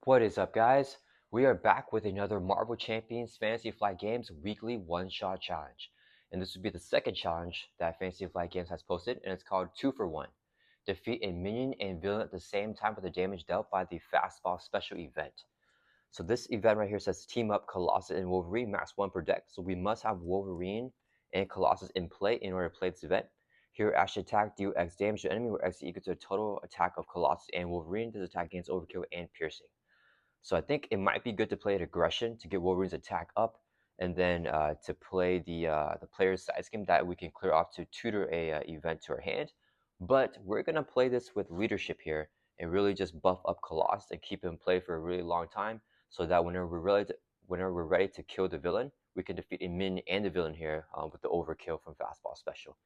What is up, guys? We are back with another Marvel Champions Fantasy Flight Games weekly one-shot challenge. And this would be the second challenge that Fantasy Flight Games has posted, and it's called 2 for 1. Defeat a minion and villain at the same time with the damage dealt by the Fastball special event. So this event right here says team up Colossus and Wolverine, max 1 per deck. So we must have Wolverine and Colossus in play in order to play this event. Here, Ash attack deal X damage to enemy, where X is equal to the total attack of Colossus and Wolverine. This attack gains overkill and piercing. So I think it might be good to play an aggression to get Wolverine's attack up, and then to play the player's side scheme that we can clear off to tutor a event to our hand. But we're gonna play this with leadership here and really just buff up Colossus and keep him in play for a really long time, so that whenever we're ready to kill the villain, we can defeat a minion and the villain here with the overkill from Fastball Special,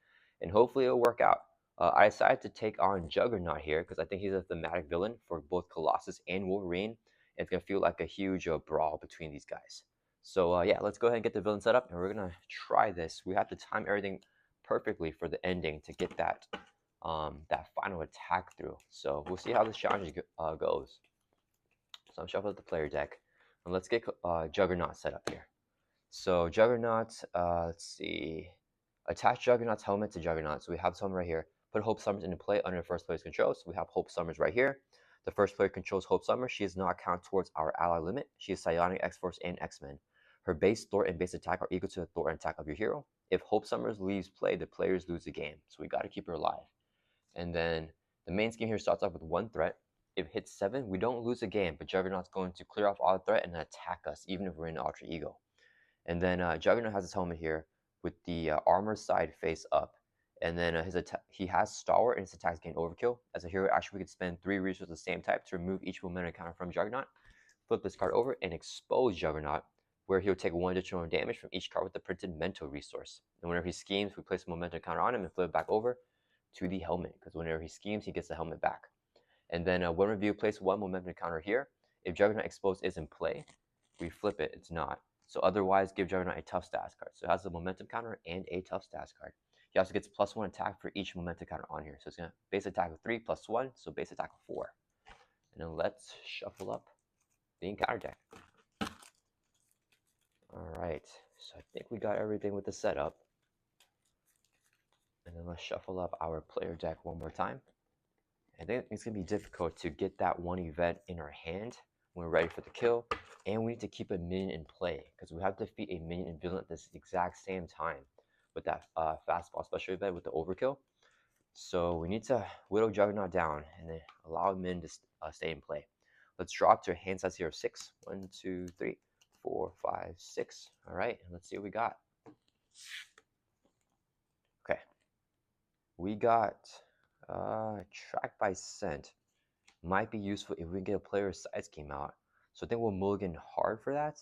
and hopefully it'll work out. I decided to take on Juggernaut here because I think he's a thematic villain for both Colossus and Wolverine. It's going to feel like a huge brawl between these guys. So yeah, let's go ahead and get the villain set up, and we're going to try this. We have to time everything perfectly for the ending to get that that final attack through. So we'll see how this challenge goes. So I'm shuffling the player deck, and let's get Juggernaut set up here. So Juggernaut, let's see. Attach Juggernaut's helmet to Juggernaut. So we have someone right here. Put Hope Summers into play under the first player's control. So we have Hope Summers right here. The first player controls Hope Summer. She does not count towards our ally limit. She is Psionic, X-Force, and X-Men. Her base, Thor, and base attack are equal to the Thor and attack of your hero. If Hope Summers leaves play, the players lose the game. So we got to keep her alive. And then the main scheme here starts off with 1 threat. If it hits 7, we don't lose the game, but Juggernaut's going to clear off all the threat and attack us, even if we're in Alter Ego. And then Juggernaut has his helmet here with the armor side face up. And then he has Stalwart, and his attacks gain overkill. As a hero action, we can spend 3 resources of the same type to remove each momentum counter from Juggernaut. Flip this card over and expose Juggernaut, where he'll take 1 additional damage from each card with the printed mental resource. And whenever he schemes, we place a momentum counter on him and flip it back over to the helmet, because whenever he schemes, he gets the helmet back. And then when review, place 1 momentum counter here. If Juggernaut exposed is in play, we flip it. It's not. So otherwise, give Juggernaut a tough stats card. So it has a momentum counter and a tough stats card. He also gets +1 attack for each momentum counter on here. So it's going to base attack of 3 +1, so base attack of 4. And then let's shuffle up the encounter deck. Alright, so I think we got everything with the setup. And then let's shuffle up our player deck one more time. I think it's going to be difficult to get that one event in our hand when we're ready for the kill. And we need to keep a minion in play, because we have to defeat a minion and villain at this exact same time with that Fastball special event with the overkill. So we need to whittle Juggernaut down and then allow Min to stay in play. Let's drop to a hand size here of 6. 1, 2, 3, 4, 5, 6. All right, and let's see what we got. Okay, we got track by scent. Might be useful if we can get a player's side scheme out. So I think we'll mulligan hard for that.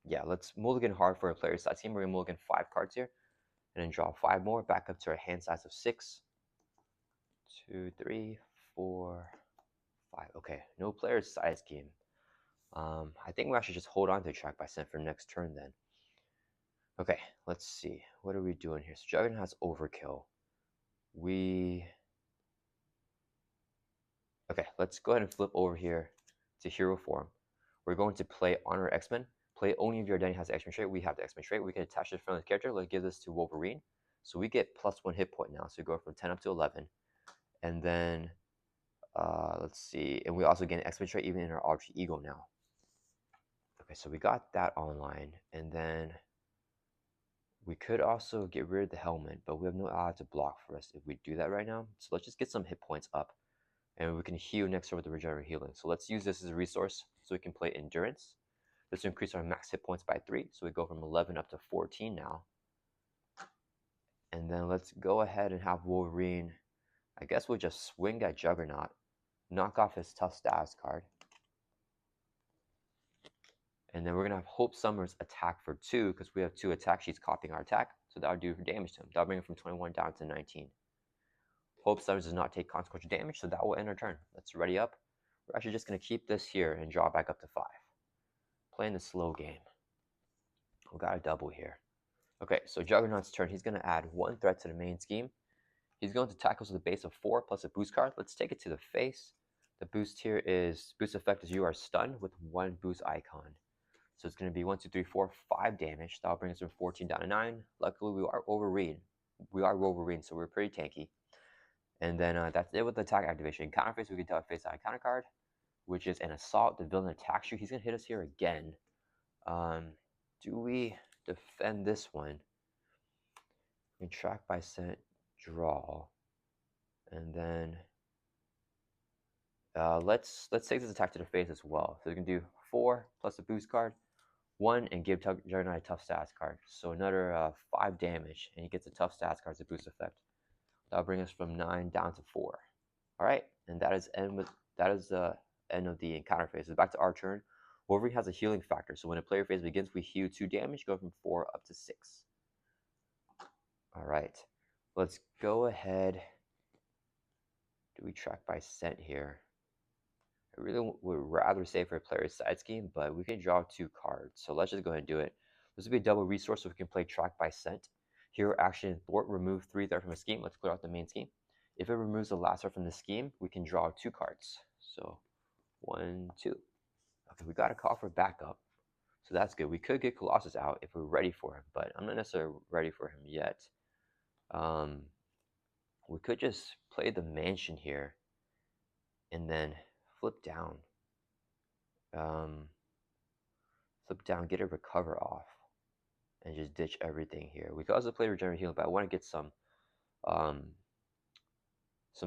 Yeah, let's mulligan hard for a player's side scheme. We're going to mulligan 5 cards here. And then draw 5 more, back up to our hand size of 6. 2, 3, 4, 5. Okay, no player's side scheme. I think we actually just hold on to track by scent for next turn then. Okay, let's see. What are we doing here? So Juggernaut has overkill. Okay, let's go ahead and flip over here to hero form. We're going to play Honor X-Men. Play only if your identity has the X-Men trait. We have the X-Men trait. We can attach it from the character. Let's give this to Wolverine. So we get +1 hit point now. So we go from 10 up to 11. And then, let's see. And we also get an X-Men trait even in our Alter Ego now. Okay, so we got that online. And then we could also get rid of the helmet, but we have no ally to block for us if we do that right now. So let's just get some hit points up. And we can heal next turn with the regenerate healing. So let's use this as a resource so we can play Endurance. This will increase our max hit points by 3. So we go from 11 up to 14 now. And then let's go ahead and have Wolverine. I guess we'll just swing at Juggernaut. Knock off his tough stats card. And then we're going to have Hope Summers attack for 2, because we have 2 attack sheets copying our attack. So that would do damage to him. That will bring him from 21 down to 19. Hope Summers does not take consequential damage, so that will end our turn. Let's ready up. We're actually just going to keep this here and draw back up to 5. Playing the slow game. We got a double here. Okay, so Juggernaut's turn. He's going to add 1 threat to the main scheme. He's going to tackle to the base of 4 plus a boost card. Let's take it to the face. The boost here is boost effect is you are stunned with 1 boost icon. So it's going to be 1, 2, 3, 4, 5 damage. That'll bring us from 14 down to 9. Luckily, we are Wolverine. We are Wolverine, so we're pretty tanky. And then that's it with the attack activation. Counter phase, we can tell face on a counter card, which is an assault. The villain attacks you. He's going to hit us here again. Do we defend this one? We can track by scent, draw, and then let's take this attack to the face as well. So we can do 4 plus a boost card, 1, and give Juggernaut a tough stats card. So another 5 damage, and he gets a tough stats card as a boost effect. That'll bring us from 9 down to 4. All right, and that is the end of the encounter phase. So back to our turn. Wolverine has a healing factor, so when a player phase begins, we heal 2 damage, go from 4 up to 6. All right, let's go ahead. Do we track by scent here? I really would rather save for a player's side scheme, but we can draw 2 cards. So let's just go ahead and do it. This will be a double resource, so we can play track by scent. Hero action thwart, remove 3 threat from a scheme. Let's clear out the main scheme. If it removes the last threat from the scheme, we can draw 2 cards. So 1, 2. Okay, we got a call for backup. So that's good. We could get Colossus out if we're ready for him, but I'm not necessarily ready for him yet. We could just play the mansion here and then flip down. Flip down, get a recover off, and just ditch everything here. We could also play regenerate healing, but I want to get some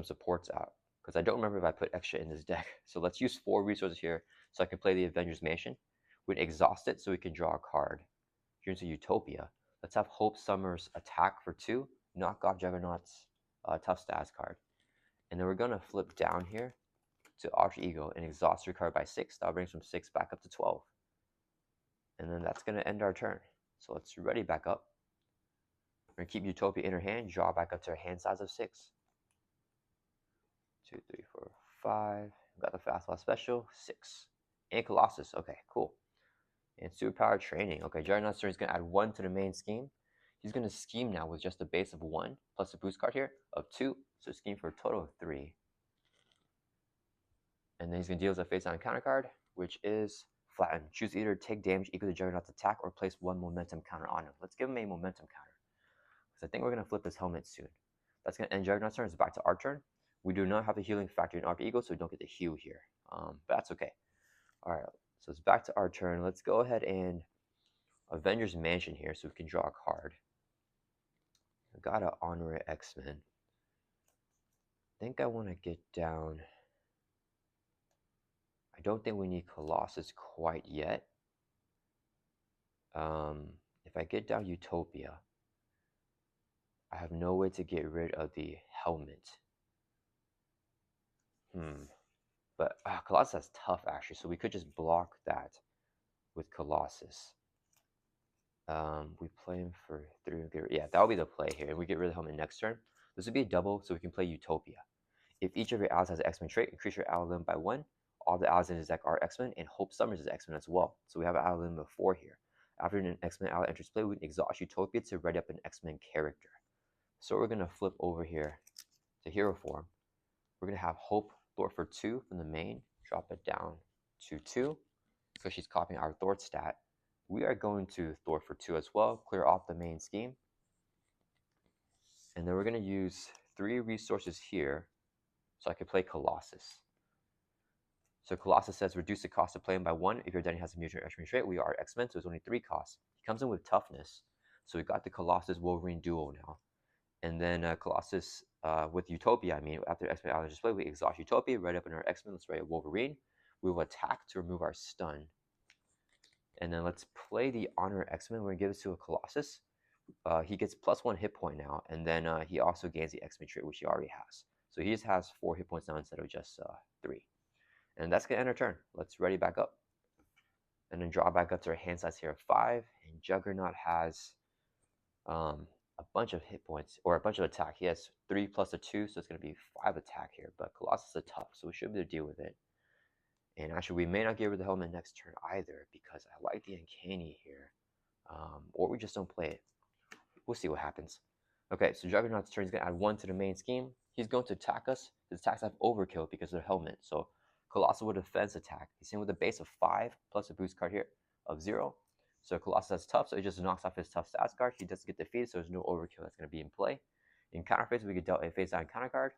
supports out because I don't remember if I put extra in this deck. So let's use 4 resources here so I can play the Avengers Mansion. We can exhaust it so we can draw a card. Here into Utopia. Let's have Hope Summers attack for 2, knock off Juggernaut's tough stats card. And then we're going to flip down here to Alter Ego and exhaust your card by 6. That'll bring us from 6 back up to 12. And then that's going to end our turn. So let's ready back up. We're going to keep Utopia in her hand, draw back up to her hand size of 6. 2, 3, 4, 5. Got the Fastball special, 6. And Colossus. Okay, cool. And superpower training. Okay, Juggernaut's turn is going to add 1 to the main scheme. He's going to scheme now with just a base of 1 plus a boost card here of 2. So scheme for a total of 3. And then he's going to deal with a face on counter card, which is flatten. Choose either take damage equal to Juggernaut's attack or place 1 momentum counter on him. Let's give him a momentum counter, because I think we're going to flip his helmet soon. That's going to end Juggernaut's turn. It's back to our turn. We do not have the healing factor in Alter Ego, so we don't get the heal here. But that's okay. All right, so it's back to our turn. Let's go ahead and Avengers Mansion here so we can draw a card. I got an Honorary X-Men. I think I want to get down. I don't think we need Colossus quite yet. If I get down Utopia, I have no way to get rid of the helmet. But Colossus has tough actually, so we could just block that with Colossus. We play him for 3. Yeah, that'll be the play here. And we get rid of the helmet next turn. This would be a double, so we can play Utopia. If each of your allies has an X-Men trait, increase your ally limit by 1. All the allies in his deck are X-Men, and Hope Summers is X-Men as well. So we have an ally limit of 4 here. After an X-Men ally enters play, we can exhaust Utopia to ready up an X-Men character. So we're going to flip over here to hero form. We're going to have Hope Thwart for 2 from the main, drop it down to 2, because she's copying our Thwart stat. We are going to Thwart for 2 as well, clear off the main scheme. And then we're going to use 3 resources here so I can play Colossus. So Colossus says reduce the cost of playing by 1 if your identity has a mutant or X-Men trait. We are X-Men, so it's only 3 costs. He comes in with toughness. So we got the Colossus Wolverine duo now. And then Colossus with Utopia, after X-Men Allies display, we exhaust Utopia, right up in our X-Men, let's write a Wolverine. We will attack to remove our stun. And then let's play the Honor X-Men. We're going to give this to a Colossus. He gets +1 hit point now, and then he also gains the X-Men trait, which he already has. So he just has 4 hit points now instead of just 3. And that's going to end our turn. Let's ready back up. And then draw back up to our hand size here of 5. And Juggernaut has a bunch of hit points, or a bunch of attack. He has 3 plus a 2, so it's going to be 5 attack here. But Colossus is tough, so we should be able to deal with it. And actually, we may not get rid of the helmet next turn either, because I like the Uncanny here. Or we just don't play it. We'll see what happens. Okay, so Juggernaut's turn is going to add 1 to the main scheme. He's going to attack us. His attacks have overkill because of the helmet. So Colossal with defense attack. He's in with a base of 5 plus a boost card here of 0. So Colossus has tough, so he just knocks off his tough stats card. He doesn't get defeated, so there's no overkill that's going to be in play. In counter phase, we get dealt a face down counter card,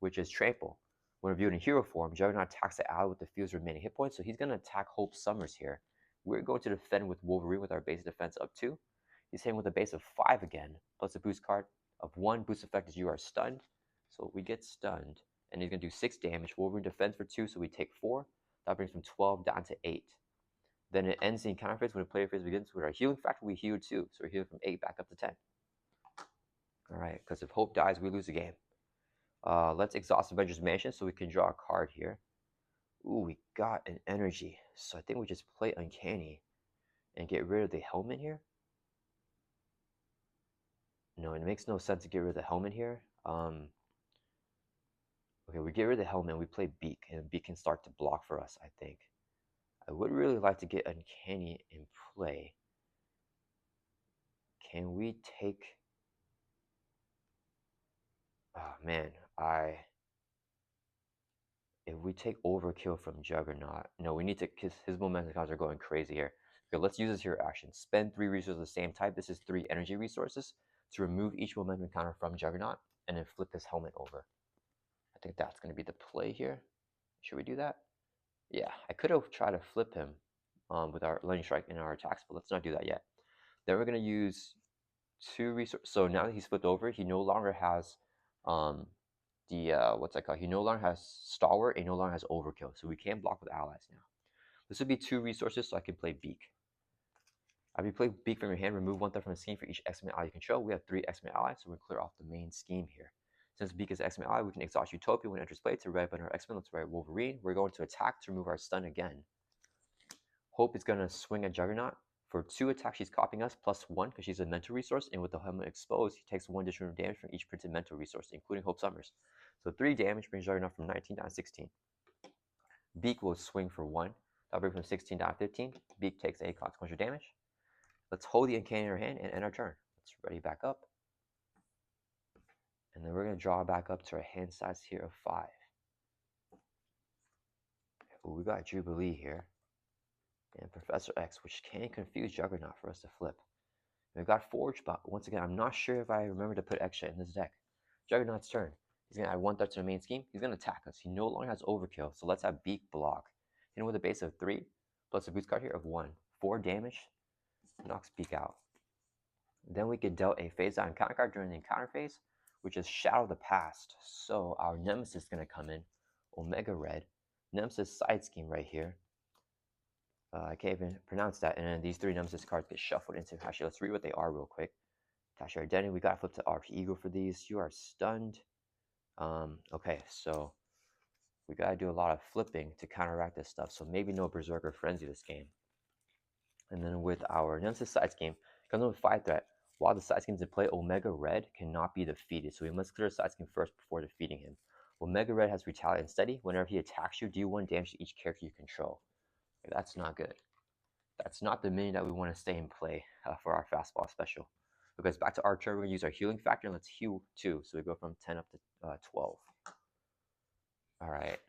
which is Trample. When reviewed in hero form, Juggernaut attacks the ally with the fewest remaining hit points, so he's going to attack Hope Summers here. We're going to defend with Wolverine with our base defense up 2. He's hitting with a base of 5 again, plus a boost card of 1. Boost effect is you are stunned, so we get stunned. And he's going to do 6 damage. Wolverine defends for 2, so we take 4. That brings from 12 down to 8. Then it ends the encounter phase when the player phase begins with our healing factor. We heal 2, so we're healing from 8 back up to 10. Alright, because if Hope dies, we lose the game. Let's exhaust Avengers Mansion so we can draw a card here. Ooh, we got an energy. So I think we just play Uncanny and get rid of the helmet here. No, it makes no sense to get rid of the helmet here. Okay, we get rid of the helmet and we play Beak, and Beak can start to block for us, I think. I would really like to get Uncanny in play. Can we take... Oh, man, If we take Overkill from Juggernaut... No, we need to... Because his momentum cards are going crazy here. Okay, let's use this hero action. Spend 3 resources of the same type. This is 3 energy resources to remove each momentum counter from Juggernaut and then flip his helmet over. I think that's going to be the play here. Should we do that? Yeah, I could have tried to flip him with our Lightning Strike in our attacks, but let's not do that yet. Then we're going to use 2 resources. So now that he's flipped over, he no longer has what's that called? He no longer has Stalwart, and he no longer has Overkill. So we can block with allies now. This would be 2 resources, so I can play Beak. After you play Beak from your hand, remove 1 threat from the scheme for each X-Men ally you control. We have 3 X-Men allies, so we're clear off the main scheme here. Since Beak is X-Men ally, we can exhaust Utopia when it enters play to red button our X-Men. Let's write Wolverine. We're going to attack to remove our stun again. Hope is going to swing at Juggernaut. For 2 attacks, she's copying us, plus 1 because she's a mental resource, and with the helmet exposed, he takes 1 additional damage from each printed mental resource, including Hope Summers. So 3 damage brings Juggernaut from 19 down to 16. Beak will swing for 1. That'll bring from 16 down to 15. Beak takes 8 consequential damage. Let's hold the Uncanny in our hand and end our turn. Let's ready back up. And then we're going to draw back up to our hand size here of 5. Ooh, we got Jubilee here. And Professor X, which can confuse Juggernaut for us to flip. And we've got Forge, but once again, I'm not sure if I remember to put extra in this deck. Juggernaut's turn. He's going to add 1 threat to the main scheme. He's going to attack us. He no longer has Overkill, so let's have Beak block. Hit him with a base of 3, plus a boost card here of 1. 4 damage. Knocks Beak out. Then we get dealt a phase down counter card during the encounter phase, which is Shadow of the Past. So our Nemesis is going to come in, Omega Red. Nemesis side scheme right here. I can't even pronounce that. And then these 3 Nemesis cards get shuffled into. Actually, let's read what they are real quick. Attach your identity. We got to flip to RP Eagle for these. You are stunned. Okay, so we got to do a lot of flipping to counteract this stuff. So maybe no Berserker Frenzy this game. And then with our Nemesis side scheme, it comes in with 5 threat. While the side scheme's in play, Omega Red cannot be defeated. So we must clear the side scheme first before defeating him. Omega Red has Retaliate and Steady. Whenever he attacks you, do 1 damage to each character you control. Okay, that's not good. That's not the minion that we want to stay in play for our Fastball special. Because back to our turn, we're going to use our healing factor, and let's heal 2. So we go from 10 up to 12. Alright,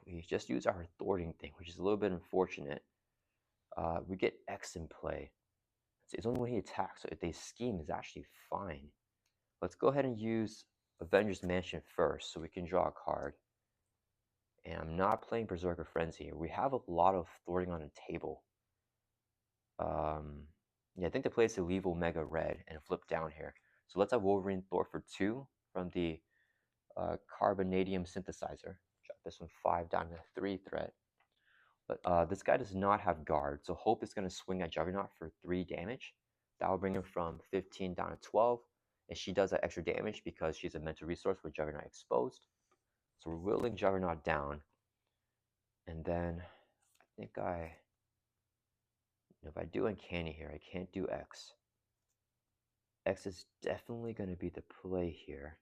we just use our thwarting thing, which is a little bit unfortunate. We get X in play. It's only when he attacks, so if they scheme is actually fine. Let's go ahead and use Avengers Mansion first, so we can draw a card. And I'm not playing Berserker Frenzy here. We have a lot of thwarting on the table. Yeah, I think the play is to leave Omega Red and flip down here. So let's have Wolverine thwart for 2 from the Carbonadium Synthesizer. Drop this one 5 down to 3 threat. But this guy does not have guard, so Hope is going to swing at Juggernaut for 3 damage. That will bring him from 15 down to 12. And she does that extra damage because she's a mental resource with Juggernaut exposed. So we're whittling Juggernaut down. And then I think if I do Uncanny here, I can't do X. X is definitely going to be the play here.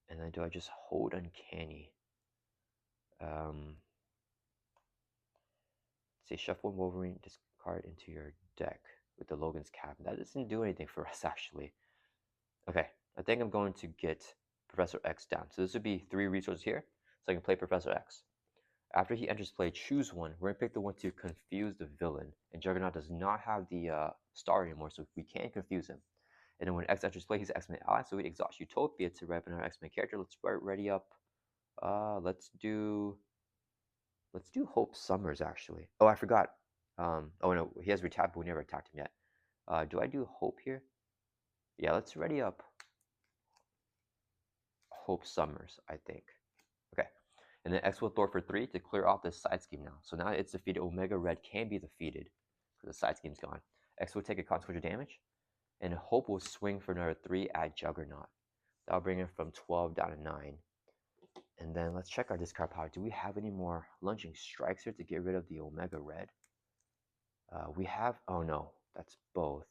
And then do I just hold Uncanny? Say shuffle Wolverine, discard into your deck with the Logan's Cap. That doesn't do anything for us, actually. Okay, I think I'm going to get Professor X down. So this would be 3 resources here, so I can play Professor X. After he enters play, choose one. We're gonna pick the one to confuse the villain. And Juggernaut does not have the star anymore, so we can't confuse him. And then when X enters play, he's X-Men ally, so we exhaust Utopia to rep another X-Men character. Let's start ready up. Let's do Hope Summers actually. Oh, I forgot. Oh no, he has retap, but we never attacked him yet. Do I do Hope here? Yeah, let's ready up Hope Summers, I think. Okay. And then X will Thor for 3 to clear off this side scheme now. So now it's defeated. Omega Red can be defeated because the side scheme's gone. X will take a consequential damage. And Hope will swing for another 3 at Juggernaut. That'll bring him from 12 down to 9. And then let's check our discard pile. Do we have any more lunging strikes here to get rid of the Omega Red? We have, oh no, that's both.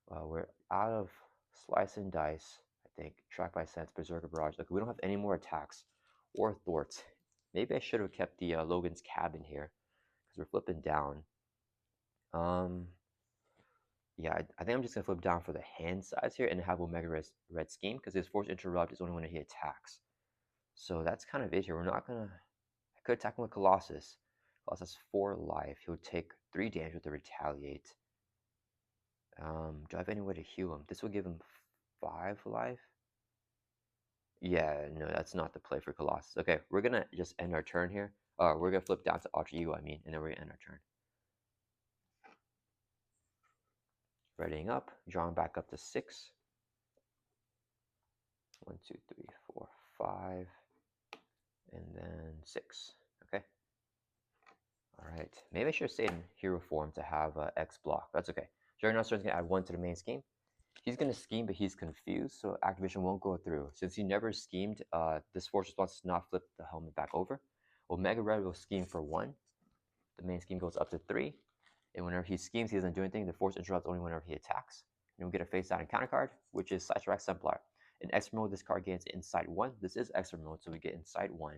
We're out of Slice and Dice, I think. Track by Sense, Berserker Barrage. Okay, we don't have any more attacks or thwarts. Maybe I should have kept the Logan's Cabin here because we're flipping down. Yeah, I think I'm just going to flip down for the hand size here and have Omega Red Scheme because his Force Interrupt is only when he attacks. So that's kind of it here. We're not going to... I could attack him with Colossus. Colossus has 4 life. He'll take 3 damage with the Retaliate. Do I have any way to heal him? This will give him 5 life. Yeah, no, that's not the play for Colossus. Okay, we're going to just end our turn here. We're going to flip down to Ultra Ego, and then we're going to end our turn. Readying up, drawing back up to 6. 1, 2, 3, 4, 5, and then 6. Okay. All right. Maybe I should have stayed in hero form to have X block. That's okay. Juggernaut's going to add 1 to the main scheme. He's going to scheme, but he's confused, so activation won't go through. Since he never schemed, this force response does not flip the helmet back over. Omega Red will scheme for 1. The main scheme goes up to 3. And whenever he schemes, he doesn't do anything. The force interrupts only whenever he attacks. And we get a face down and counter card, which is Cypher Exemplar. In extra mode, this card gains Insight 1. This is extra mode, so we get Insight 1.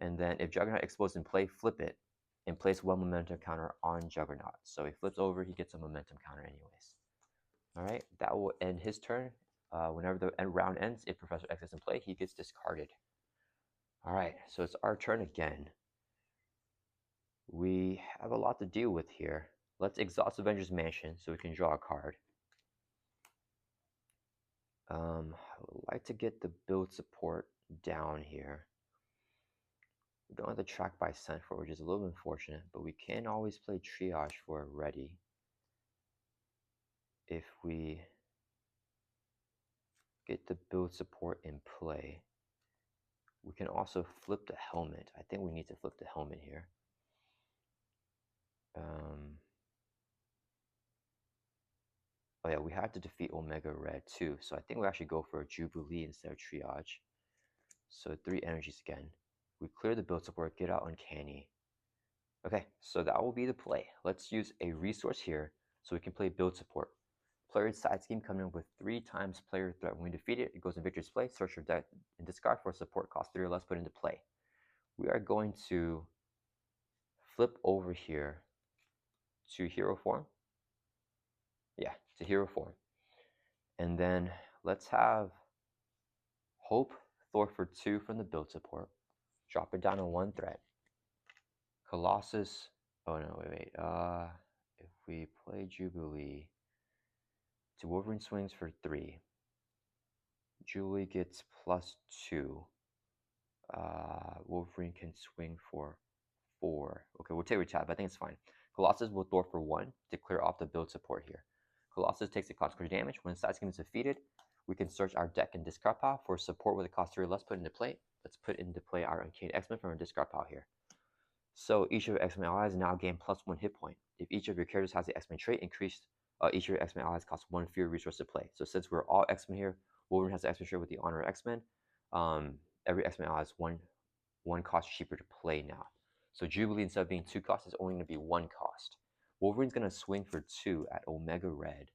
And then if Juggernaut explodes in play, flip it and place 1 momentum counter on Juggernaut. So he flips over, he gets a momentum counter anyways. All right, that will end his turn. Whenever the round ends, if Professor X is in play, he gets discarded. All right, so it's our turn again. We have a lot to deal with here. Let's exhaust Avengers Mansion so we can draw a card. I would like to get the build support down here. We don't have the track by scent for, which is a little unfortunate, but we can always play triage for ready if we get the build support in play. We can also flip the helmet. I think we need to flip the helmet here. Oh yeah, we have to defeat Omega Red too, so I think we actually go for a Jubilee instead of triage. So 3 energies again. We clear the build support, get out Uncanny. Okay, so that will be the play. Let's use a resource here so we can play build support. Player's side scheme coming in with 3 times player threat. When we defeat it, it goes in victor's play. Search your deck and discard for support cost 3 or less put into play. We are going to flip over here to hero form. Yeah, to hero form. And then let's have Hope Thor for 2 from the build support. Drop it down to 1 threat. Colossus. Oh no, wait. If we play Jubilee to Wolverine swings for 3. Jubilee gets +2. Wolverine can swing for 4. Okay, we'll take retap. I think it's fine. Colossus will Thor for 1 to clear off the build support here. Colossus takes a consequential damage. When the side scheme is defeated, we can search our deck and discard pile for support with a cost 3 or less put into play. Let's put into play our Uncanny X-Men from our discard pile here. So each of your X-Men allies now gain +1 hit point. If each of your characters has the X-Men trait, increased each of your X-Men allies costs 1 fewer resource to play. So since we're all X-Men here, Wolverine has the X-Men trait with the Honor of X-Men. Every X-Men ally is one cost cheaper to play now. So Jubilee, instead of being 2 costs, is only going to be 1 cost. Wolverine's going to swing for 2 at Omega Red.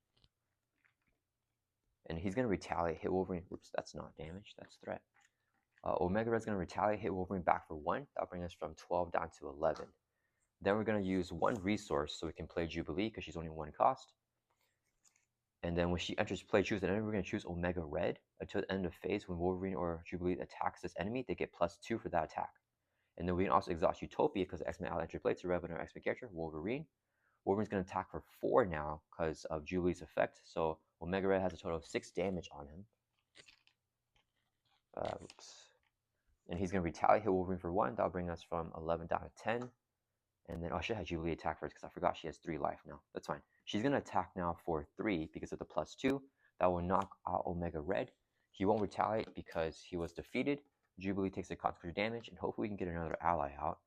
And he's going to retaliate, hit Wolverine. Oops, that's not damage, that's threat. Omega Red's going to retaliate, hit Wolverine back for 1. That'll bring us from 12 down to 11. Then we're going to use 1 resource so we can play Jubilee because she's only 1 cost. And then when she enters play, choose an enemy, we're going to choose Omega Red. Until the end of phase, when Wolverine or Jubilee attacks this enemy, they get +2 for that attack. And then we can also exhaust Utopia because X-Men out entry play to rev our X-Men character, Wolverine. Wolverine's going to attack for 4 now because of Jubilee's effect. So Omega Red has a total of 6 damage on him. Oops. And he's going to retaliate, hit Wolverine for 1. That'll bring us from 11 down to 10. And then, I should have Jubilee attack first because I forgot she has 3 life now. That's fine. She's going to attack now for 3 because of the +2. That will knock out Omega Red. He won't retaliate because he was defeated. Jubilee takes the consequential damage, and hopefully we can get another ally out.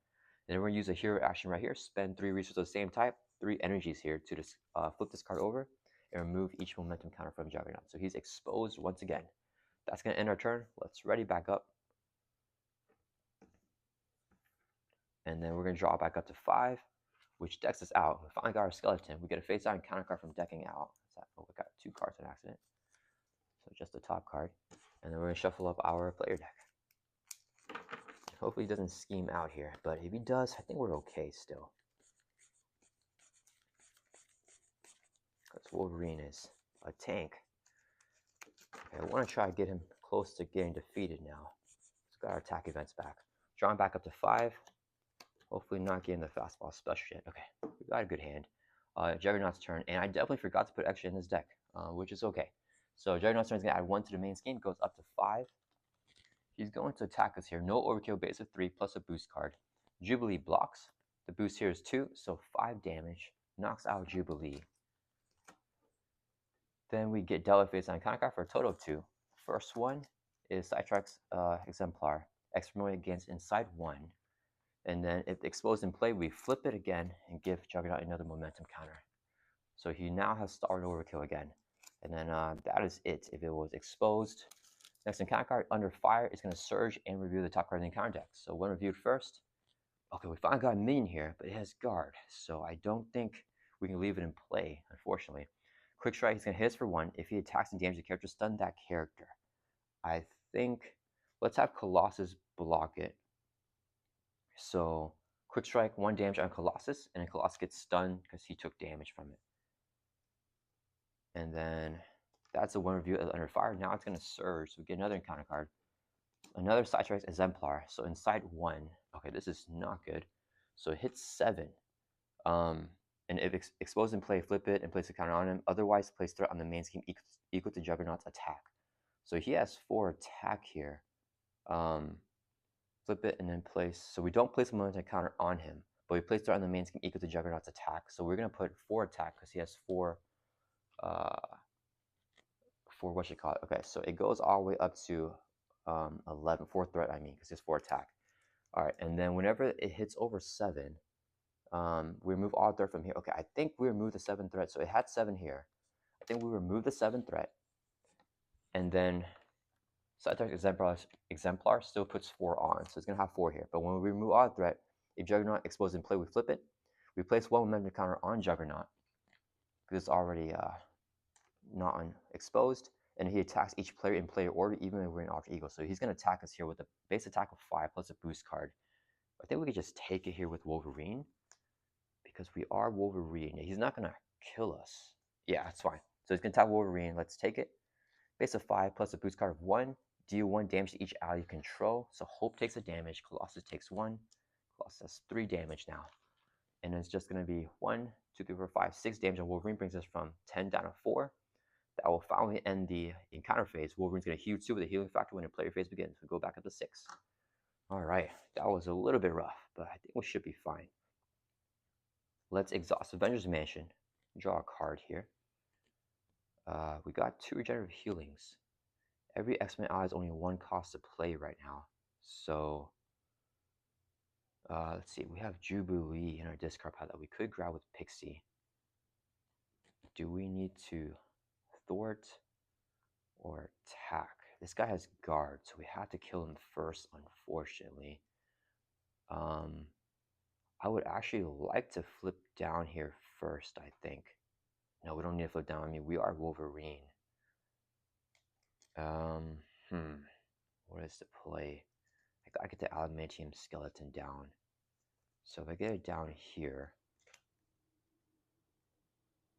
Then we're going to use a hero action right here. Spend 3 resources of the same type, 3 energies here to just flip this card over and remove each momentum counter from Juggernaut. So he's exposed once again. That's going to end our turn. Let's ready back up. And then we're going to draw back up to 5, which decks us out. We finally got our skeleton. We get a face out and counter card from decking out. Oh, we got 2 cards on accident. So just the top card. And then we're going to shuffle up our player deck. Hopefully he doesn't scheme out here, but if he does, I think we're okay still. Because Wolverine is a tank. Okay, I want to try to get him close to getting defeated now. Let's got our attack events back. Drawing back up to 5. Hopefully not getting the fastball special yet. Okay, we got a good hand. Juggernaut's turn, and I definitely forgot to put extra in this deck, which is okay. So Juggernaut's turn is going to add 1 to the main scheme, goes up to 5. He's going to attack us here. No overkill, base of 3 plus a boost card. Jubilee blocks. The boost here is 2, so 5 damage. Knocks out Jubilee. Then we get Delta Face on counter card for a total of 2. First one is Sidetrack's Exemplar. Exploit against inside 1. And then if exposed in play, we flip it again and give Juggernaut another momentum counter. So he now has started overkill again. And then that is it if it was exposed. Next encounter card, Under Fire, is going to surge and review the top card in the encounter deck. So when reviewed first, okay, we finally got a minion here, but it has guard. So I don't think we can leave it in play, unfortunately. Quick Strike is going to hit us for 1. If he attacks and damages the character, stun that character. I think, let's have Colossus block it. So Quick Strike, 1 damage on Colossus, and then Colossus gets stunned because he took damage from it. And then that's a 1 review Under Fire. Now it's going to surge. So we get another encounter card. Another Sidetrack's Exemplar. So inside 1. Okay, this is not good. So it hits 7. And if exposed in play, flip it and place a counter on him. Otherwise, place threat on the main scheme equal to Juggernaut's attack. So he has 4 attack here. Flip it and then place. So we don't place a momentum counter on him, but we place threat on the main scheme equal to Juggernaut's attack. So we're going to put 4 attack because he has 4... for what you call it. Okay, so it goes all the way up to 11, 4 threat, I mean, because it's 4 attack. All right, and then whenever it hits over 7, we remove all threat from here. Okay, I think we removed the 7th threat, so it had 7 here. I think we remove the 7th threat, and then Sidetrack's Exemplar still puts 4 on, so it's going to have 4 here. But when we remove all threat, if Juggernaut exposed in play, we flip it. We place 1 momentum counter on Juggernaut, because it's already not exposed, and he attacks each player in player order, even if we're in Alter Ego. So he's going to attack us here with a base attack of 5 plus a boost card. I think we could just take it here with Wolverine, because we are Wolverine. He's not going to kill us. Yeah, that's fine. So he's going to attack Wolverine. Let's take it. Base of 5 plus a boost card of 1. Deal 1 damage to each ally you control. So Hope takes a damage. Colossus takes 1. Colossus has 3 damage now. And it's just going to be 1, 2, 3, 4, 5, 6 damage on Wolverine. Brings us from 10 down to 4. That will finally end the encounter phase. Wolverine's going to heal 2 with a healing factor when the player phase begins. We go back up to 6. Alright, that was a little bit rough, but I think we should be fine. Let's exhaust Avengers Mansion. Draw a card here. We got 2 regenerative healings. Every X-Men ally has only 1 cost to play right now. So, let's see. We have Jubilee in our discard pile that we could grab with Pixie. Do we need to thwart or attack? This guy has guard, so we have to kill him first, unfortunately. I would actually like to flip down here first, I think. No, we don't need to flip down. I mean, we are Wolverine. What is the play? I gotta get the adamantium skeleton down. So if I get it down here,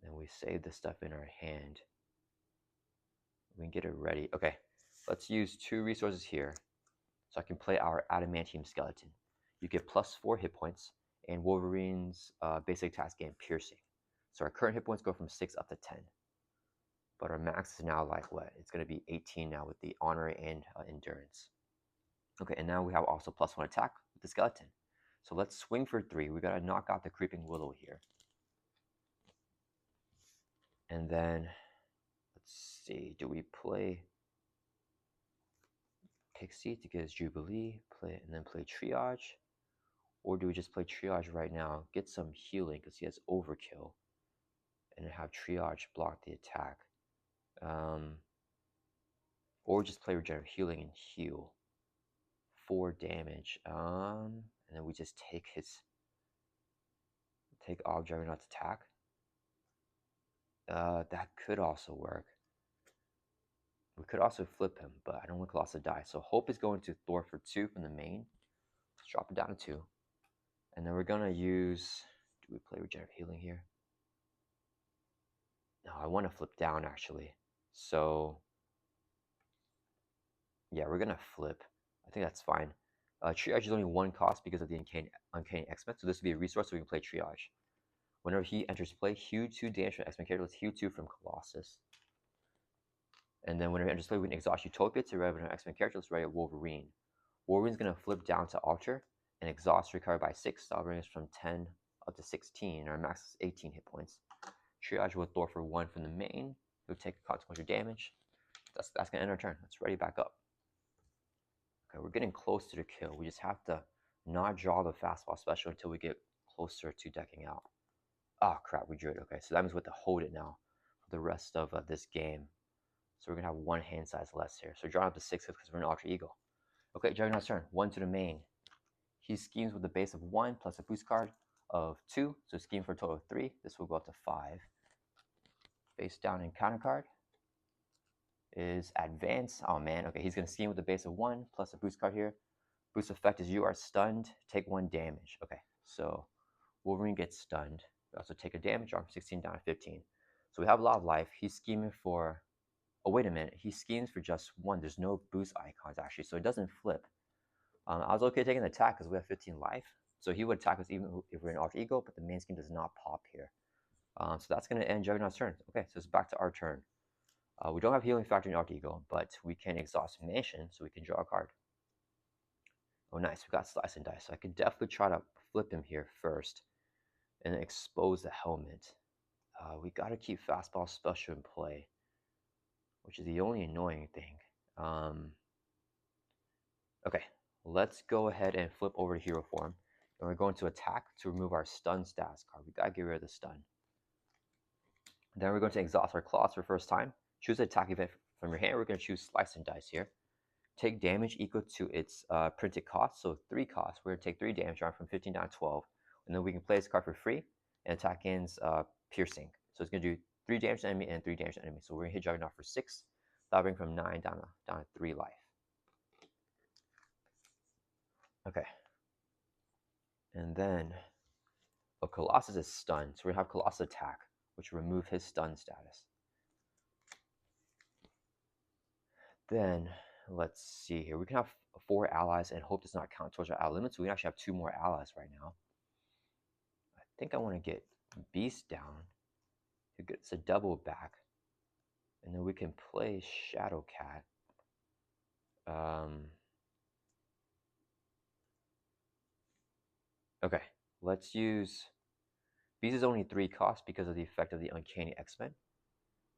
then we save the stuff in our hand. We can get it ready. Okay, let's use 2 resources here so I can play our adamantium skeleton. you get +4 hit points, and Wolverine's basic attacks gain piercing. So our current hit points go from 6 up to 10. But our max is now like what? It's going to be 18 now with the honorary and endurance. Okay, and now we have also +1 attack with the skeleton. So let's swing for 3. We got to knock out the creeping willow here. And then, let's see, do we play Pixie to get his Jubilee, and then play Triage? Or do we just play Triage right now, get some healing because he has Overkill, and have Triage block the attack? Or just play Regenerative Healing and heal 4 damage. And then we just take Og Juggernaut's attack. That could also work. We could also flip him, but I don't want Colossus to die. So Hope is going to Thor for 2 from the main. Let's drop it down to 2. And then we're going to use... Do we play Regenerative Healing here? No, I want to flip down, actually. So... yeah, we're going to flip. I think that's fine. Triage is only 1 cost because of the Uncanny X-Men. So this will be a resource so we can play Triage. Whenever he enters play, heal 2 damage from X-Men character. Let's heal 2 from Colossus. And then whenever he enters play, we can exhaust Utopia to revive an X-Men character. Let's ready Wolverine. Wolverine's going to flip down to Alter and exhaust recover by 6. That'll bring us from 10 up to 16. Our max is 18 hit points. Triage with Thor for 1 from the main. He'll take consequential damage. That's going to end our turn. Let's ready back up. Okay, we're getting close to the kill. We just have to not draw the fastball special until we get closer to decking out. Oh crap, we drew it. Okay, so that means we have to hold it now for the rest of this game. So we're going to have 1 hand size less here. So drawing up to 6 because we're an Alter Ego. Okay, Juggernaut's turn. 1 to the main. He schemes with a base of 1 plus a boost card of 2. So scheme for a total of 3. This will go up to 5. Face down and counter card is Advance. Oh man, okay, he's going to scheme with a base of 1 plus a boost card here. Boost effect is you are stunned, take 1 damage. Okay, so Wolverine gets stunned. We also take a damage, arm 16 down to 15. So we have a lot of life. He's scheming for... oh, wait a minute. He schemes for just 1. There's no boost icons, actually, so it doesn't flip. I was okay taking the attack because we have 15 life. So he would attack us even if we're in Alter Ego, but the main scheme does not pop here. So that's going to end Juggernaut's turn. Okay, so it's back to our turn. We don't have Healing Factor in Alter Ego, but we can exhaust Mansion, so we can draw a card. Oh, nice. We got Slice and Dice. So I could definitely try to flip him here first and then expose the helmet. We got to keep Fastball Special in play, which is the only annoying thing. Okay, let's go ahead and flip over to Hero Form. And we're going to attack to remove our stun status card. We got to get rid of the stun. Then we're going to exhaust our claws for the first time. Choose an attack event from your hand. We're going to choose Slice and Dice here. Take damage equal to its printed cost. So 3 costs. We're going to take 3 damage on from 15 down to 12. And then we can play this card for free. And attack ends piercing. So it's going to do 3 damage to enemy and 3 damage to enemy. So we're going to hit Juggernaut for 6. That'll bring from 9 down to 3 life. Okay. And then, Colossus is stunned. So we're going to have Colossus attack, which will remove his stun status. Then, let's see here. We can have 4 allies and Hope does not count towards our ally limit. So we can actually have 2 more allies right now. I think I want to get Beast down. It's a double back. And then we can play Shadow Cat. Okay, let's use... Beast is only 3 costs because of the effect of the Uncanny X-Men.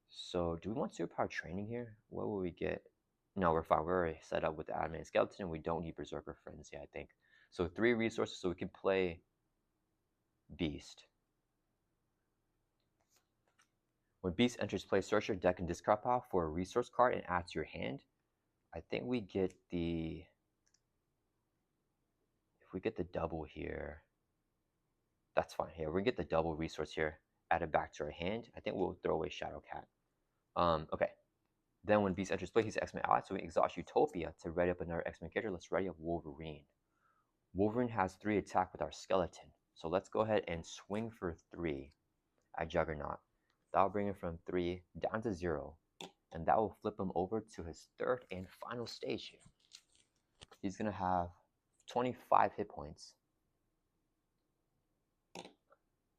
So, do we want Superpower Training here? What will we get? No, we're fine. We're already set up with the Adamant Skeleton, and we don't need Berserker Frenzy, I think. So, 3 resources, so we can play Beast. When Beast enters play, search your deck and discard pile for a resource card and add to your hand. I think we get the... If we get the double here, that's fine. Here, we get the double resource here, add it back to our hand. I think we'll throw away Shadow Cat. Okay. Then when Beast enters play, he's an X-Men ally, so we exhaust Utopia to ready up another X-Men character. Let's ready up Wolverine. Wolverine has 3 attack with our skeleton. So let's go ahead and swing for 3 at Juggernaut. That'll bring him from 3 down to 0. And that will flip him over to his 3rd and final stage here. He's going to have 25 hit points.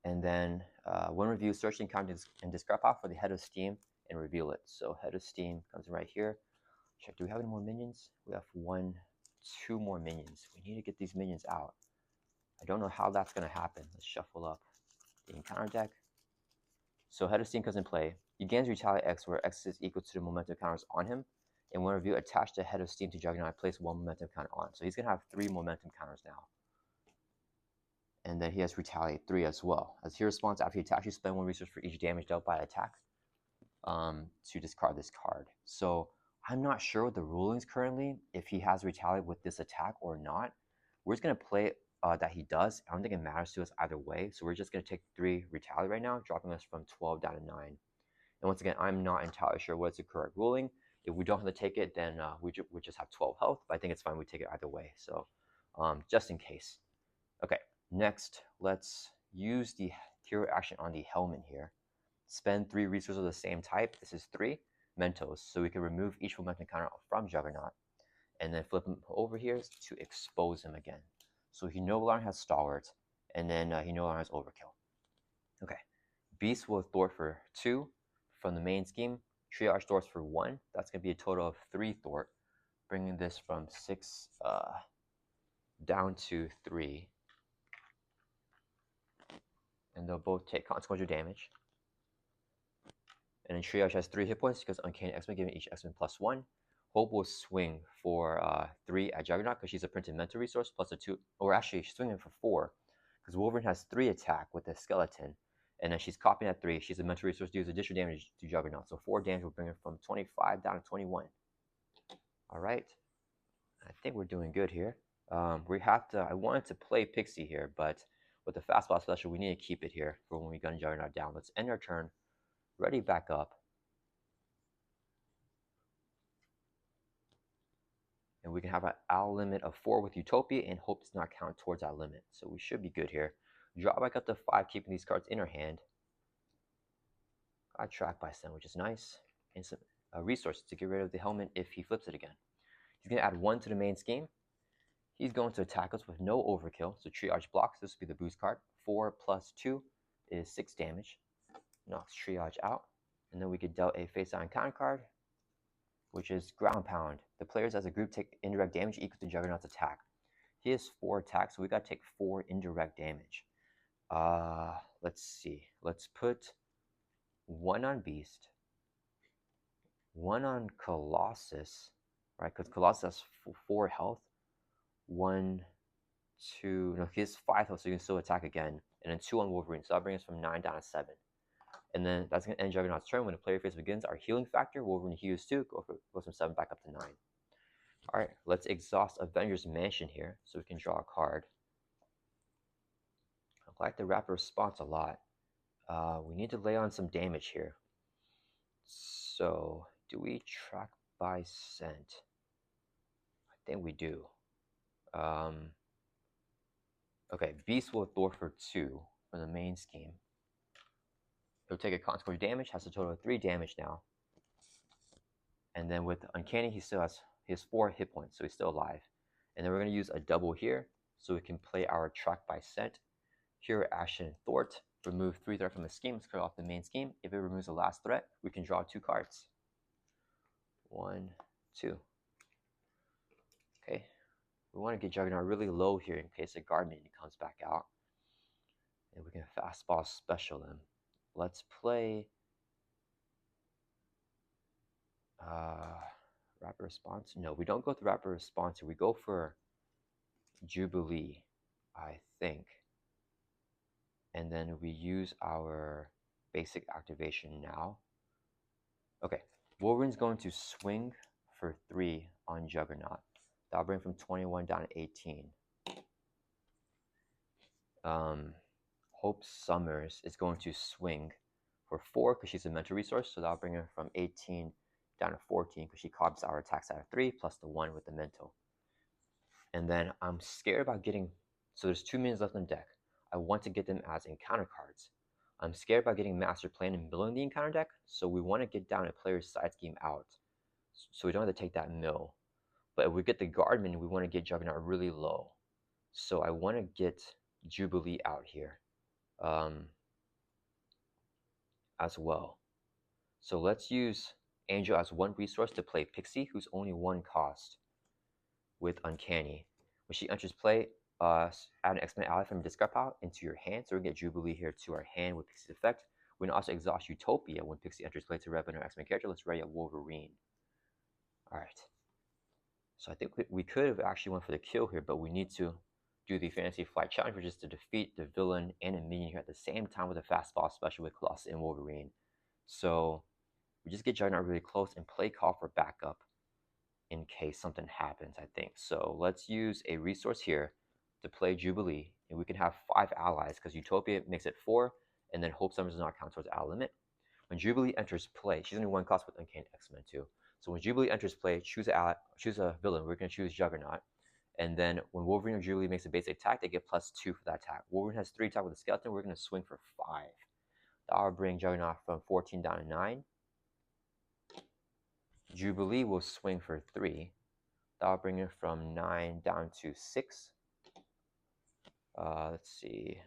And then when review, search the encounter and describe out for the head of steam and reveal it. So head of steam comes in right here. Check, do we have any more minions? We have 2 more minions. We need to get these minions out. I don't know how that's going to happen. Let's shuffle up the encounter deck. So head of steam comes in play. He gains retaliate X, where X is equal to the momentum counters on him. And when review, attach the head of steam to Juggernaut, place 1 momentum counter on. So he's going to have 3 momentum counters now. And then he has retaliate 3 as well. As he responds after he attacks, you spend 1 resource for each damage dealt by attack to discard this card. So I'm not sure what the rulings currently, if he has retaliate with this attack or not. We're just going to play that he does. I don't think it matters to us either way. So we're just going to take 3 retaliate right now, dropping us from 12 down to 9. And once again, I'm not entirely sure what's the correct ruling. If we don't have to take it, then we just have 12 health. But I think it's fine. We take it either way. So just in case. Okay. Next, let's use the hero action on the helmet here. Spend 3 resources of the same type. This is 3 Mentos, so we can remove each momentum counter from Juggernaut, and then flip him over here to expose him again. So he no longer has Stalwart, and then he no longer has Overkill. Okay, Beast will Thwart for 2 from the main scheme. Triage Thwarts for 1. That's going to be a total of 3 Thwart, bringing this from 6 down to 3. And they'll both take consequential damage. And then Triage has 3 hit points because Uncanny X-Men, giving each X-Men +1. Hope will swing for 3 at Juggernaut because she's a printed mental resource plus a 2. Or actually, she's swinging for 4 because Wolverine has 3 attack with the skeleton. And then she's copying at 3. She's a mental resource, deals additional damage to Juggernaut. So 4 damage will bring her from 25 down to 21. All right. I think we're doing good here. We have to. I wanted to play Pixie here, but with the Fastball special, we need to keep it here for when we gun Juggernaut down. Let's end our turn. Ready, back up. And we can have an owl limit of 4 with Utopia, and Hope does not count towards our limit. So we should be good here. Draw back up to 5, keeping these cards in our hand. Got Track by Stun, which is nice. And some resources to get rid of the helmet if he flips it again. He's going to add 1 to the main scheme. He's going to attack us with no overkill. So Triage blocks. This will be the boost card. 4 plus 2 is 6 damage. Knocks Triage out. And then we could dealt a face-down counter card, which is Ground Pound. The players as a group take indirect damage equal to Juggernaut's attack. He has 4 attacks, so we got to take 4 indirect damage. Let's see. Let's put 1 on Beast, 1 on Colossus, right? Because Colossus has 4 health. 1, 2, no, he has 5 health, so you can still attack again. And then 2 on Wolverine, so that'll bring us from 9 down to 7. And then that's going to end Juggernaut's turn. When the player phase begins, our healing factor, Wolverine heals 2, goes from 7 back up to 9. All right, let's exhaust Avengers Mansion here so we can draw a card. I like the rapid response a lot. We need to lay on some damage here. So, do we track by scent? I think we do. Okay, Beast will thwart for 2 from the main scheme. He'll take a consequential damage, has a total of 3 damage now. And then with Uncanny, he has 4 hit points, so he's still alive. And then we're going to use a double here, so we can play our Track by Scent. Hero action Thwart. Remove 3 threat from the scheme, let's clear off the main scheme. If it removes the last threat, we can draw 2 cards. 1, 2. Okay. We want to get Juggernaut really low here in case the guard minion comes back out. And we can Fastball special him. Let's play Rapid Response. No, we don't go with Rapid Response here. We go for Jubilee, I think. And then we use our basic activation now. Okay, Wolverine's going to swing for 3 on Juggernaut. That'll bring from 21 down to 18. Hope Summers is going to swing for 4 because she's a mental resource, so that'll bring her from 18 down to 14 because she copies our attacks out of 3 plus the 1 with the mental. And then I'm scared about getting, so there's 2 minions left on deck. I want to get them as encounter cards. I'm scared about getting Master Plan and milling the encounter deck, so we want to get down a player's side scheme out, so we don't have to take that mill. But if we get the Guardman, we want to get Juggernaut really low. So I want to get Jubilee out here as well. So let's use Angel as one resource to play Pixie, who's only one cost with Uncanny. When she enters play, add an X-Men ally from your discard pile into your hand. So we get Jubilee here to our hand with Pixie's effect. We can also exhaust Utopia when Pixie enters play to rev an X-Men character. Let's ready a Wolverine. Alright. So I think we could have actually went for the kill here, but we need to do the Fantasy Flight Challenge, which is to defeat the villain and a minion here at the same time with a Fastball special with Colossus and Wolverine. So we just get Juggernaut really close and play call for backup in case something happens, I think. So let's use a resource here to play Jubilee, and we can have 5 allies because Utopia makes it 4, and then Hope Summers does not count towards ally limit. When Jubilee enters play, she's only one cost with Uncanny X-Men too. So when Jubilee enters play, choose a villain. We're going to choose Juggernaut. And then when Wolverine or Jubilee makes a basic attack, they get +2 for that attack. Wolverine has 3 attack with a skeleton. We're going to swing for 5. That will bring Juggernaut from 14 down to 9. Jubilee will swing for 3. That will bring it from 9 down to 6. Let's see.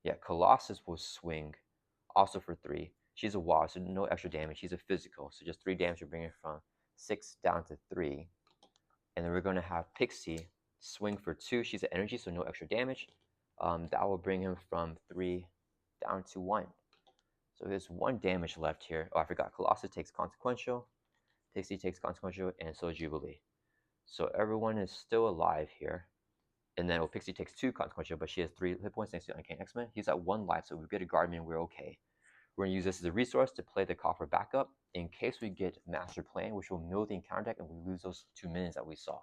Yeah, Colossus will swing also for 3. She's a wild, so no extra damage. She's a physical, so just 3 damage will bring it from 6 down to 3. And then we're going to have Pixie swing for 2. She's an energy, so no extra damage. That will bring him from 3 down to 1. So there's 1 damage left here. Oh, I forgot. Colossus takes consequential. Pixie takes consequential, and so Jubilee. So everyone is still alive here. And then Pixie takes 2 consequential, but she has 3 hit points thanks to Uncanny X-Men. He's at 1 life, so we get a Guardian, we're okay. We're going to use this as a resource to play the call for backup in case we get Master Plan, which will mill the encounter deck and we lose those 2 minions that we saw.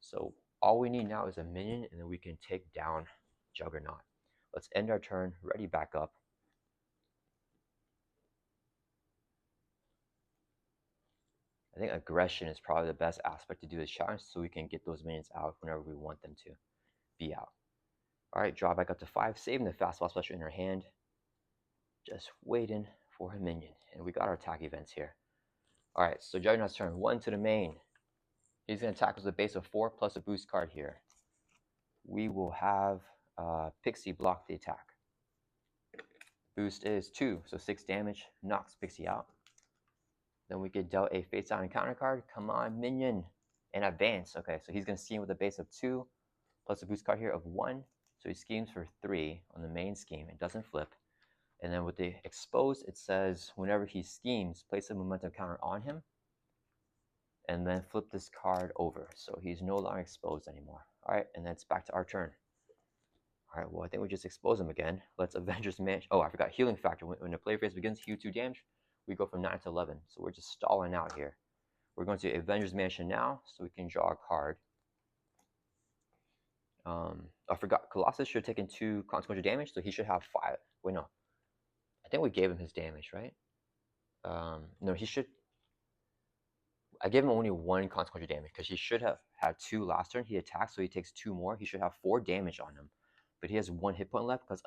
So all we need now is a minion, and then we can take down Juggernaut. Let's end our turn, ready back up. I think aggression is probably the best aspect to do this challenge so we can get those minions out whenever we want them to be out. Alright, draw back up to 5, saving the Fastball special in our hand. Just waiting for a minion. And we got our attack events here. Alright, so Juggernaut's turn. 1 to the main. He's going to attack with a base of 4 plus a boost card here. We will have Pixie block the attack. Boost is 2, so 6 damage. Knocks Pixie out. Then we get dealt a face down encounter card. Come on, minion. And advance. Okay, so he's going to scheme with a base of 2 plus a boost card here of 1. So he schemes for 3 on the main scheme. It doesn't flip. And then with the exposed, it says whenever he schemes, place a momentum counter on him. And then flip this card over. So he's no longer exposed anymore. Alright, and then it's back to our turn. Alright, well, I think we just expose him again. Let's Avengers Mansion. Oh, I forgot healing factor. When the play phase begins, heal 2 damage. We go from 9 to 11. So we're just stalling out here. We're going to Avengers Mansion now, so we can draw a card. I forgot. Colossus should have taken 2 consequential damage, so he should have 5. Wait, no. I think we gave him his damage, right? No, he should. I gave him only 1 consequential damage because he should have had 2 last turn. He attacks, so he takes 2 more. He should have 4 damage on him. But he has 1 hit point left because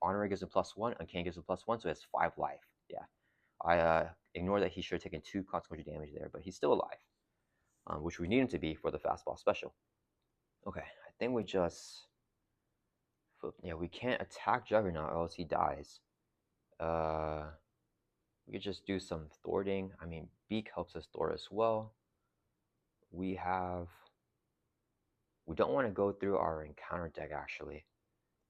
Honorary gives him +1, Uncanny gives him +1, so he has 5 life. Yeah. I ignored that he should have taken 2 consequential damage there, but he's still alive, which we need him to be for the Fastball special. Okay, I think we just... Yeah, we can't attack Juggernaut or else he dies. We could just do some thwarting. I mean, Beak helps us thwart as well. We don't want to go through our encounter deck, actually.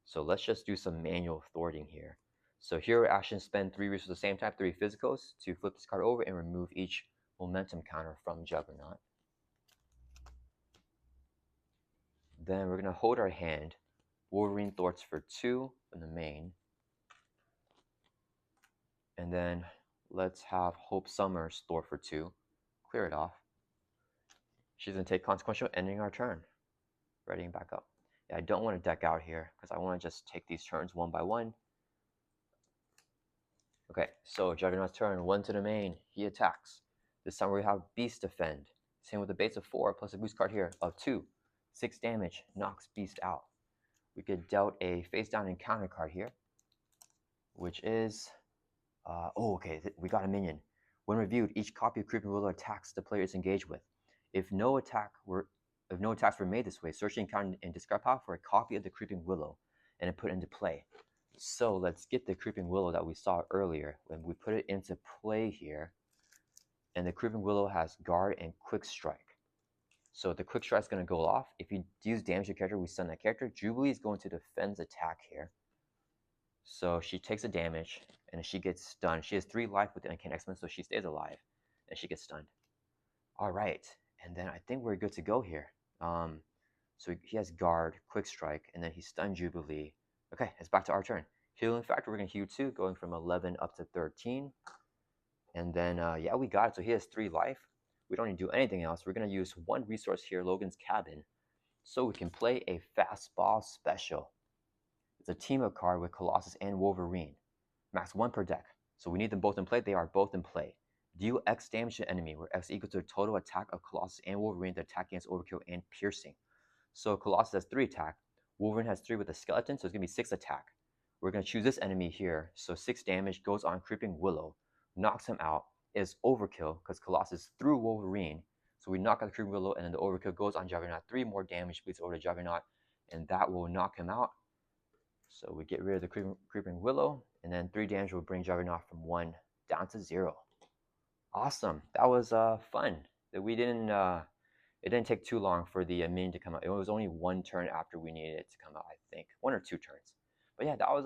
So let's just do some manual thwarting here. So here, action spend 3 resources at the same time, 3 physicals, to flip this card over and remove each momentum counter from Juggernaut. Then we're going to hold our hand. Wolverine thwarts for 2 in the main. And then let's have Hope Summers thwart for 2. Clear it off. She's going to take consequential, ending our turn. Readying back up. Yeah, I don't want to deck out here because I want to just take these turns one by one. Okay, so Juggernaut's turn. 1 to the main. He attacks. This time we have Beast defend. Same with a base of 4 plus a boost card here of 2. 6 damage. Knocks Beast out. We get dealt a face down encounter card here, which is... we got a minion. When reviewed, each copy of Creeping Ruler attacks the player is engaged with. If no attack were if no attacks were made this way, search the encounter and discard pile for a copy of the Creeping Willow and then put it into play. So let's get the Creeping Willow that we saw earlier. When we put it into play here, and the Creeping Willow has Guard and Quick Strike. So the Quick Strike is going to go off. If you use damage to a character, we stun that character. Jubilee is going to defend the attack here. So she takes the damage, and she gets stunned. She has 3 life with the Uncanny X-Men, so she stays alive, and she gets stunned. All right, and then I think we're good to go here. So he has Guard, Quick Strike, and then he stunned Jubilee. Okay, it's back to our turn. Healing Factor, we're going to heal 2, going from 11 up to 13. And then, yeah, we got it. So he has 3 life. We don't need to do anything else. We're going to use 1 resource here, Logan's Cabin, so we can play a Fastball special. It's a team-up card with Colossus and Wolverine. Max 1 per deck. So we need them both in play. They are both in play. Deal X damage to enemy, where X equals to the total attack of Colossus and Wolverine to attack against Overkill and Piercing. So Colossus has 3 attack. Wolverine has 3 with a skeleton, so it's going to be 6 attack. We're going to choose this enemy here. So 6 damage goes on Creeping Willow, knocks him out. Is Overkill because Colossus threw Wolverine. So we knock out the Creeping Willow, and then the Overkill goes on Juggernaut. 3 more damage bleeds over to Juggernaut, and that will knock him out. So we get rid of the Creeping Willow, and then 3 damage will bring Juggernaut from 1 down to 0. Awesome. That was fun. That we didn't. It didn't take too long for the minion to come out. It was only 1 turn after we needed it to come out, I think. 1 or 2 turns. But yeah, that was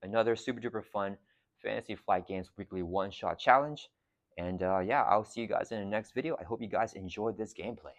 another super duper fun Fantasy Flight Games weekly one-shot challenge. And yeah, I'll see you guys in the next video. I hope you guys enjoyed this gameplay.